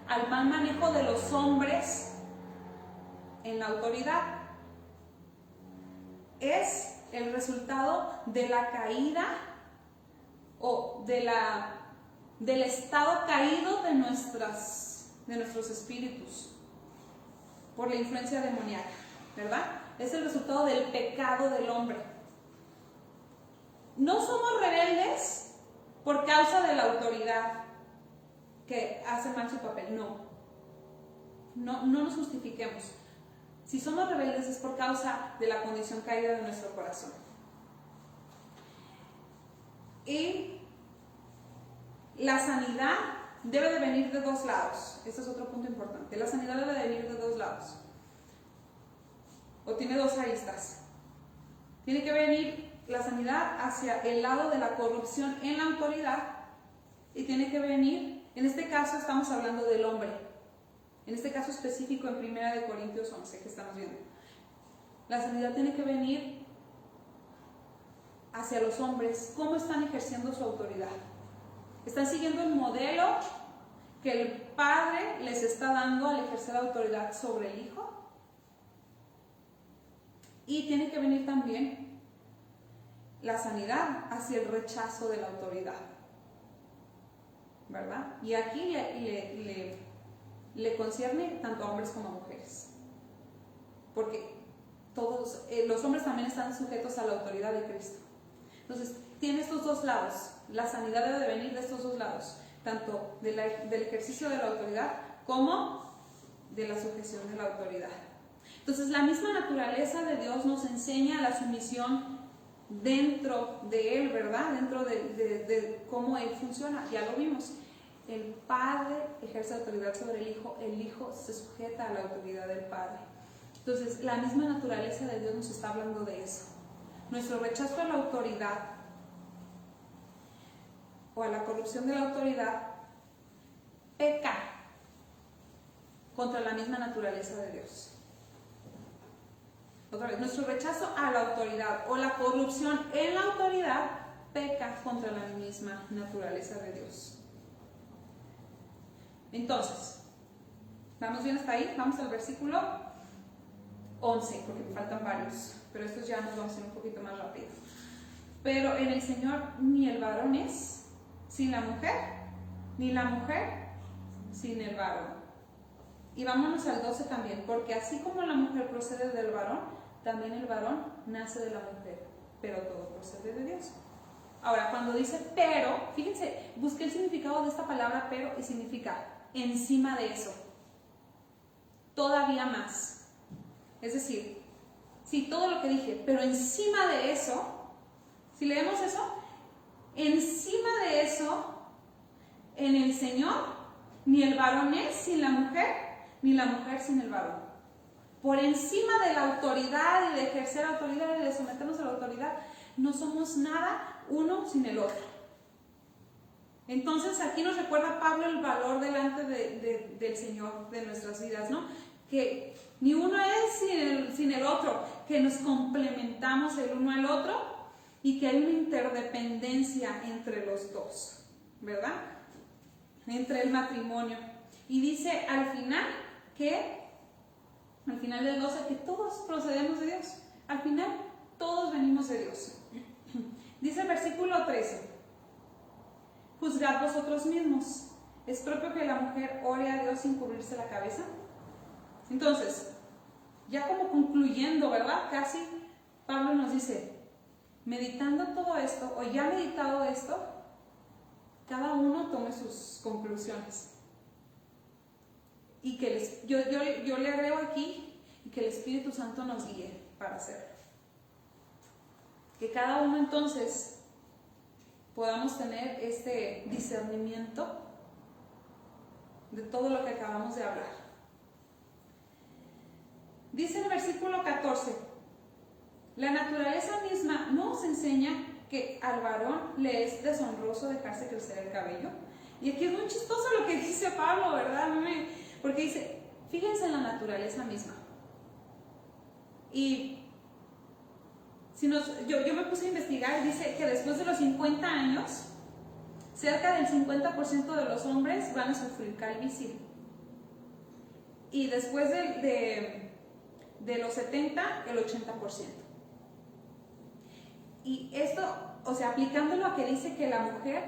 al mal manejo de los hombres en la autoridad. Es el resultado de la caída o del estado caído de nuestros espíritus por la influencia demoníaca, ¿verdad? Es el resultado del pecado del hombre. No somos rebeldes por causa de la autoridad que hace mal su papel, no nos justifiquemos. Si somos rebeldes es por causa de la condición caída de nuestro corazón. Y la sanidad debe de venir de dos lados. Este es otro punto importante. La sanidad debe de venir de dos lados. O tiene dos aristas. Tiene que venir la sanidad hacia el lado de la corrupción en la autoridad y tiene que venir, en este caso estamos hablando del hombre, en este caso específico en 1 Corintios 11 que estamos viendo. La sanidad tiene que venir hacia los hombres. ¿Cómo están ejerciendo su autoridad? ¿Están siguiendo el modelo que el Padre les está dando al ejercer la autoridad sobre el Hijo? Y tiene que venir también la sanidad hacia el rechazo de la autoridad, ¿verdad? Y aquí le concierne tanto a hombres como a mujeres, porque todos los hombres también están sujetos a la autoridad de Cristo. Entonces tiene estos dos lados. La sanidad debe de venir de estos dos lados, tanto del ejercicio de la autoridad como de la sujeción de la autoridad. Entonces la misma naturaleza de Dios nos enseña la sumisión dentro de Él, ¿verdad? Dentro de cómo Él funciona. Ya lo vimos. El Padre ejerce autoridad sobre el Hijo se sujeta a la autoridad del Padre. Entonces, la misma naturaleza de Dios nos está hablando de eso. Nuestro rechazo a la autoridad o a la corrupción de la autoridad peca contra la misma naturaleza de Dios. Otra vez, nuestro rechazo a la autoridad o la corrupción en la autoridad peca contra la misma naturaleza de Dios. Entonces, ¿vamos bien hasta ahí? Vamos al versículo 11, porque me faltan varios, pero estos ya nos vamos a hacer un poquito más rápido. Pero en el Señor ni el varón es sin la mujer, ni la mujer sin el varón. Y vámonos al 12 también, porque así como la mujer procede del varón, también el varón nace de la mujer, pero todo procede de Dios. Ahora, cuando dice pero, fíjense, busqué el significado de esta palabra pero y significa encima de eso, todavía más. Es decir, sí, todo lo que dije, pero encima de eso, si leemos eso, encima de eso, en el Señor, ni el varón es sin la mujer, ni la mujer sin el varón. Por encima de la autoridad y de ejercer autoridad y de someternos a la autoridad, no somos nada uno sin el otro. Entonces aquí nos recuerda Pablo el valor delante del Señor de nuestras vidas, ¿no? Que ni uno es sin el otro, que nos complementamos el uno al otro y que hay una interdependencia entre los dos, ¿verdad? Entre el matrimonio. Y dice al final del 12, que todos procedemos de Dios. Al final, todos venimos de Dios. Dice el versículo 13, juzgad vosotros mismos. ¿Es propio que la mujer ore a Dios sin cubrirse la cabeza? Entonces, ya como concluyendo, ¿verdad? Casi Pablo nos dice, meditando todo esto, o ya meditado esto, cada uno tome sus conclusiones. Y que yo le agrego aquí, que el Espíritu Santo nos guíe para hacerlo. Que cada uno entonces podamos tener este discernimiento de todo lo que acabamos de hablar. Dice en el versículo 14, la naturaleza misma nos enseña que al varón le es deshonroso dejarse crecer el cabello. Y aquí es muy chistoso lo que dice Pablo, ¿verdad? Porque dice, fíjense en la naturaleza misma. Y yo me puse a investigar y dice que después de los 50 años, cerca del 50% de los hombres van a sufrir calvicie. Y después de los 70, el 80%. Y esto, o sea, aplicándolo a que dice que la mujer,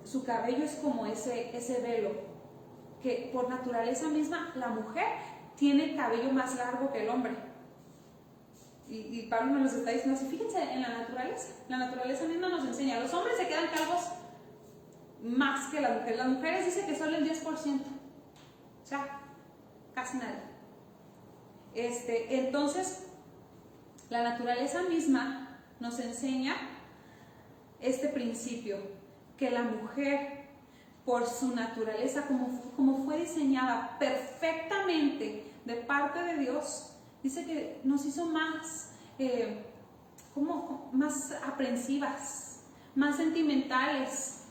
su cabello es como ese velo, que por naturaleza misma la mujer tiene cabello más largo que el hombre. Y Pablo nos está diciendo así, fíjense en la naturaleza misma nos enseña, los hombres se quedan calvos más que las mujeres dice que solo el 10%, o sea, casi nadie. Entonces, la naturaleza misma nos enseña este principio, que la mujer, por su naturaleza, como fue diseñada perfectamente de parte de Dios, dice que nos hizo más, más aprensivas, más sentimentales.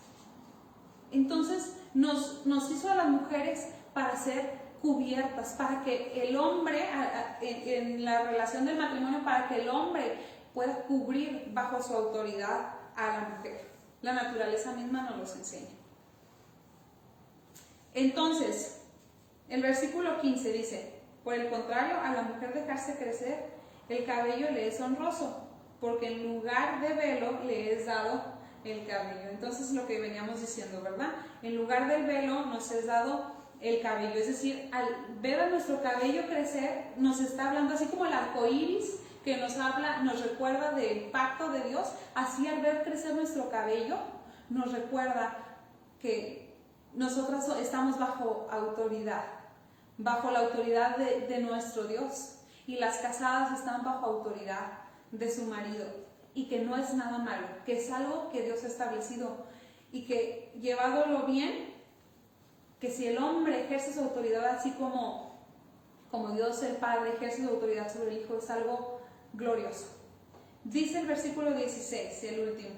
Entonces nos hizo a las mujeres para ser cubiertas, para que el hombre, en la relación del matrimonio, para que el hombre pueda cubrir bajo su autoridad a la mujer. La naturaleza misma nos los enseña. Entonces, el versículo 15 dice, por el contrario, a la mujer dejarse crecer el cabello le es honroso, porque en lugar de velo le es dado el cabello. Entonces, lo que veníamos diciendo, ¿verdad? En lugar del velo nos es dado el cabello, es decir, al ver a nuestro cabello crecer, nos está hablando así como el arco iris que nos recuerda del pacto de Dios, así al ver crecer nuestro cabello, nos recuerda que nosotros estamos bajo autoridad, bajo la autoridad de nuestro Dios, y las casadas están bajo autoridad de su marido, y que no es nada malo, que es algo que Dios ha establecido, y que llevándolo bien, que si el hombre ejerce su autoridad así como Dios el Padre ejerce su autoridad sobre el Hijo, es algo glorioso. Dice el versículo 16, el último,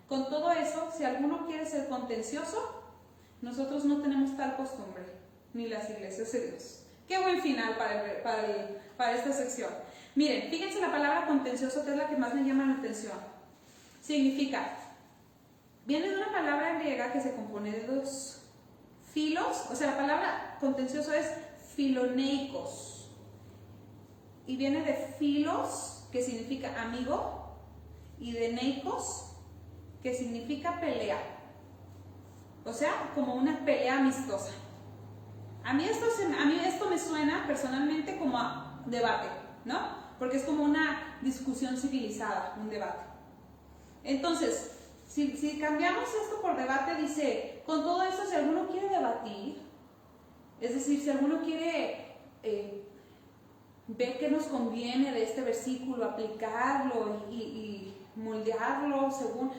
con todo eso, si alguno quiere ser contencioso, nosotros no tenemos tal costumbre, ni las iglesias de Dios. Qué buen final para esta sección. Miren, fíjense la palabra contencioso, que es la que más me llama la atención. Significa, viene de una palabra griega que se compone de dos filos, o sea, la palabra contencioso es filoneikos, y viene de filos, que significa amigo, y de neikos, que significa pelea, o sea, como una pelea amistosa. A mí esto me suena personalmente como a debate, ¿no? Porque es como una discusión civilizada, un debate. Entonces, si cambiamos esto por debate, dice, con todo esto, si alguno quiere debatir, es decir, si alguno quiere ver qué nos conviene de este versículo, aplicarlo y moldearlo según,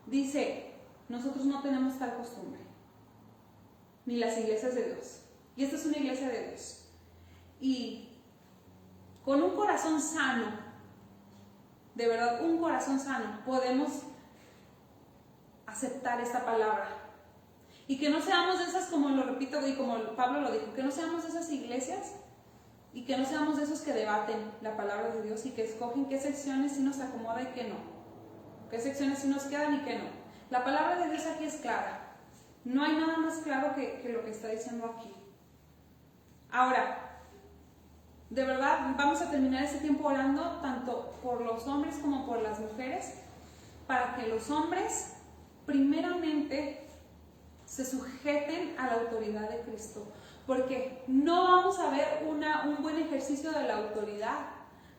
dice, nosotros no tenemos tal costumbre, ni las iglesias de Dios. Y esta es una iglesia de Dios. Y con un corazón sano, de verdad, un corazón sano, podemos aceptar esta palabra. Y que no seamos de esas, como lo repito y como Pablo lo dijo, que no seamos de esas iglesias y que no seamos de esos que debaten la palabra de Dios y que escogen qué secciones sí nos acomoda y qué no. Qué secciones sí nos quedan y qué no. La palabra de Dios aquí es clara. No hay nada más claro que lo que está diciendo aquí. Ahora, de verdad, vamos a terminar este tiempo orando tanto por los hombres como por las mujeres, para que los hombres primeramente se sujeten a la autoridad de Cristo, porque no vamos a ver un buen ejercicio de la autoridad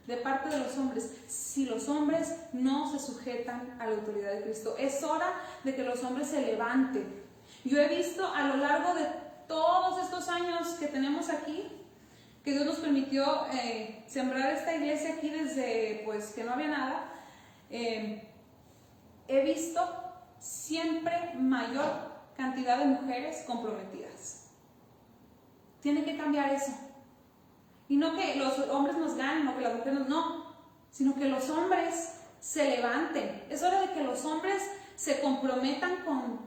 de parte de los hombres si los hombres no se sujetan a la autoridad de Cristo. Es hora de que los hombres se levanten. Yo he visto a lo largo de todos estos años que tenemos aquí, que Dios nos permitió sembrar esta iglesia aquí desde pues que no había nada, he visto siempre mayor cantidad de mujeres comprometidas. Tiene que cambiar eso. Y no que los hombres nos ganen o que las mujeres no, sino que los hombres se levanten. Es hora de que los hombres se comprometan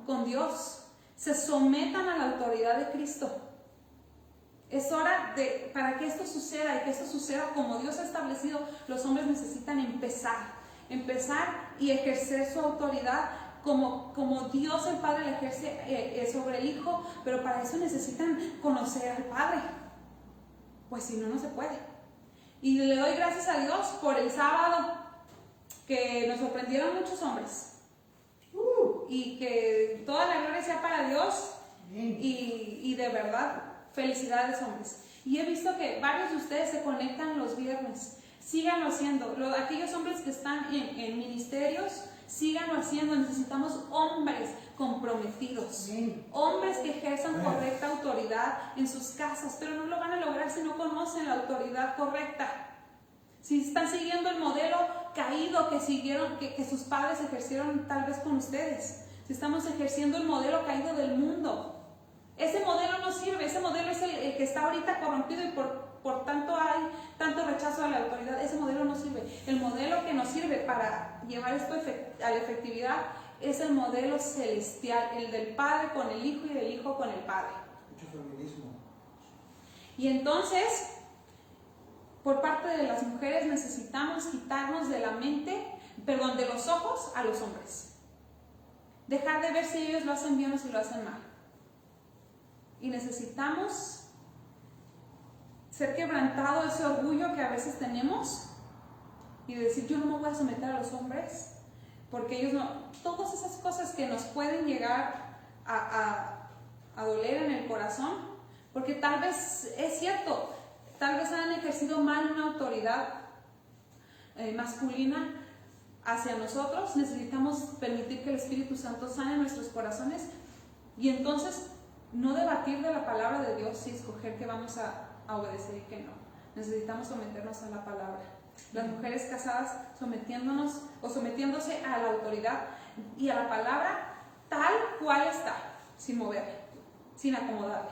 con Dios, se sometan a la autoridad de Cristo. Es hora para que esto suceda y que esto suceda como Dios ha establecido, los hombres necesitan empezar y ejercer su autoridad como Dios el Padre le ejerce sobre el Hijo, pero para eso necesitan conocer al Padre, pues si no, no se puede. Y le doy gracias a Dios por el sábado, que nos sorprendieron muchos hombres, y que toda la gloria sea para Dios, y de verdad, felicidades hombres. Y he visto que varios de ustedes se conectan los viernes. Síganlo haciendo. Aquellos hombres que están en ministerios, síganlo haciendo. Necesitamos hombres comprometidos, hombres que ejerzan correcta autoridad en sus casas, pero no lo van a lograr si no conocen la autoridad correcta. Si están siguiendo el modelo caído que sus padres ejercieron tal vez con ustedes, si estamos ejerciendo el modelo caído del mundo, ese modelo no sirve. Ese modelo es el que está ahorita corrompido y por tanto hay tanto rechazo a la autoridad. Ese modelo no sirve. El modelo que nos sirve para llevar esto a la efectividad es el modelo celestial, el del Padre con el Hijo y del Hijo con el Padre. Mucho feminismo. Y entonces, por parte de las mujeres necesitamos quitarnos de la mente, perdón, de los ojos a los hombres. Dejar de ver si ellos lo hacen bien o si lo hacen mal. Y necesitamos ser quebrantado ese orgullo que a veces tenemos y decir, yo no me voy a someter a los hombres, porque ellos no. Todas esas cosas que nos pueden llegar a doler en el corazón, porque tal vez es cierto, tal vez han ejercido mal una autoridad masculina hacia nosotros. Necesitamos permitir que el Espíritu Santo sane nuestros corazones y entonces no debatir de la palabra de Dios y escoger que vamos a obedecer y que no. Necesitamos someternos a la palabra. Las mujeres casadas sometiéndose a la autoridad y a la palabra tal cual está, sin moverle, sin acomodarle,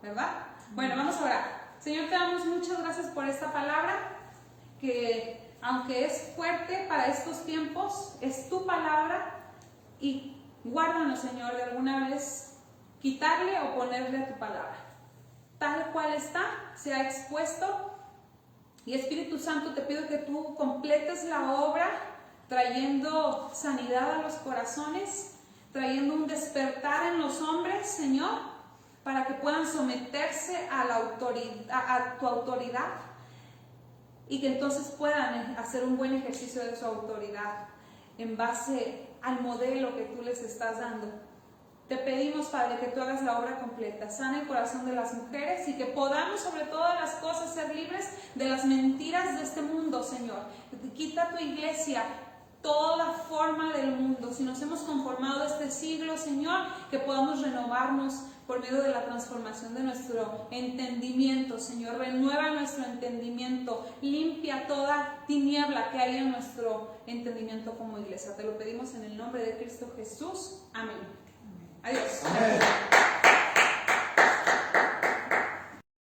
¿verdad? Bueno, vamos a orar. Señor, te damos muchas gracias por esta palabra, que aunque es fuerte para estos tiempos, es tu palabra, y guárdanos, Señor, de alguna vez quitarle o ponerle a tu palabra. Tal cual está, sea expuesto. Y Espíritu Santo, te pido que tú completes la obra, trayendo sanidad a los corazones, trayendo un despertar en los hombres, Señor, para que puedan someterse a la autoridad, a tu autoridad, y que entonces puedan hacer un buen ejercicio de su autoridad en base al modelo que tú les estás dando. Te pedimos, Padre, que tú hagas la obra completa, sana el corazón de las mujeres y que podamos sobre todas las cosas ser libres de las mentiras de este mundo, Señor. Quita tu iglesia toda forma del mundo. Si nos hemos conformado a este siglo, Señor, que podamos renovarnos por medio de la transformación de nuestro entendimiento, Señor. Renueva nuestro entendimiento, limpia toda tiniebla que hay en nuestro entendimiento como iglesia. Te lo pedimos en el nombre de Cristo Jesús. Amén. Adiós. Amén.